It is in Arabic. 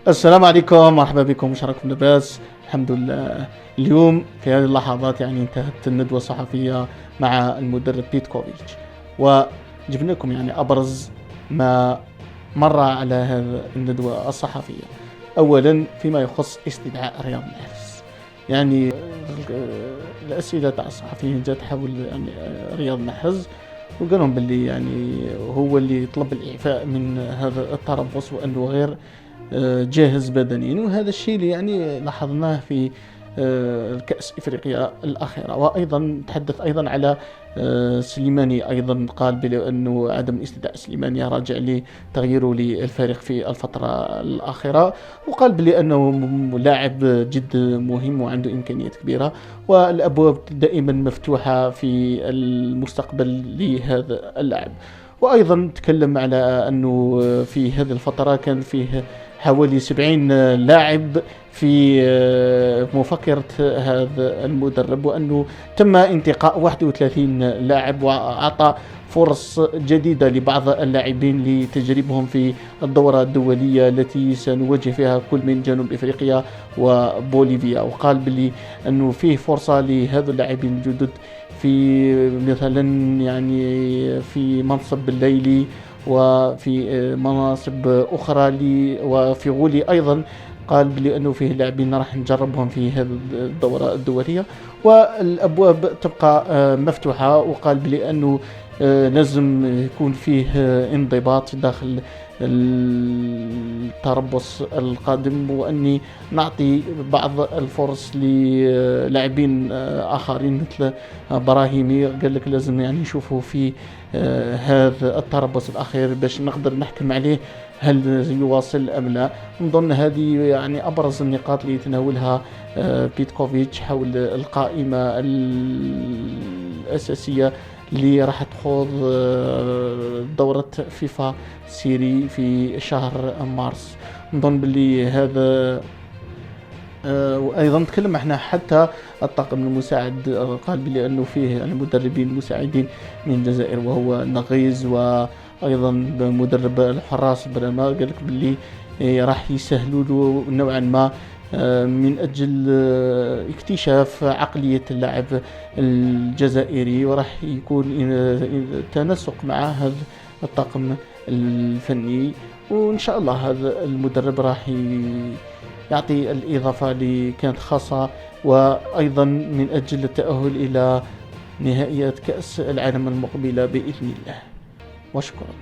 السلام عليكم، مرحبا بكم، مشاركة لاباس. الحمد لله. اليوم في هذه اللحظات انتهت الندوة الصحفية مع المدرب بيتكوفيتش، وجبنا لكم أبرز ما مر على هذا الندوة الصحفية. أولا فيما يخص استدعاء رياض محرز، الأسئلة تاع الصحفيين جات حول رياض محرز، وقالهم باللي هو اللي طلب الإعفاء من هذا التربص وأنه غير جاهز بدنيا، وهذا الشيء اللي لاحظناه في الكأس إفريقيا الأخيرة. وأيضا تحدث أيضا على سليماني، أيضا قال بأنه عدم استدعاء سليماني راجع لتغييره للفريق في الفترة الأخيرة، وقال بأنه لاعب جد مهم وعنده إمكانيات كبيرة، والأبواب دائما مفتوحة في المستقبل لهذا اللاعب. وأيضا تكلم على أنه في هذه الفترة كان فيه حوالي 70 لاعب في مفكرة هذا المدرب، وأنه تم انتقاء 31 لاعب، وأعطى فرص جديدة لبعض اللاعبين لتجربهم في الدورة الدولية التي سنواجه فيها كل من جنوب إفريقيا وبوليفيا. وقال بلي أنه فيه فرصة لهذا اللاعبين الجدد في مثلا في منصب الليلي وفي مناصب أخرى وفي غولي أيضا. قال بلي أنه فيه لاعبين راح نجربهم في هذه الدورة الدولية والأبواب تبقى مفتوحة. وقال بلي أنه لازم يكون فيه انضباط داخل التربص القادم، وأني نعطي بعض الفرص للاعبين آخرين مثل براهيمي. قال لك لازم نشوفه في هذا التربص الأخير باش نقدر نحكم عليه هل يواصل أم لا. نظن هذه أبرز النقاط اللي يتناولها بيتكوفيتش حول القائمة الأساسية اللي راح تخوض دورة فيفا سيري في شهر مارس. نظن باللي هذا. وايضا تكلم احنا حتى الطاقم المساعد، قال بلي انه فيه مدربين مساعدين من الجزائر وهو نغيز، وايضا مدرب الحراس برما. قال لك بلي راح يسهلوا له نوعا ما من أجل اكتشاف عقلية اللاعب الجزائري، وراح يكون تناسق مع هذا الطاقم الفني. وإن شاء الله هذا المدرب راح يعطي الإضافة اللي كانت خاصة، وأيضا من أجل التأهل إلى نهائيات كأس العالم المقبلة بإذن الله. وشكرا.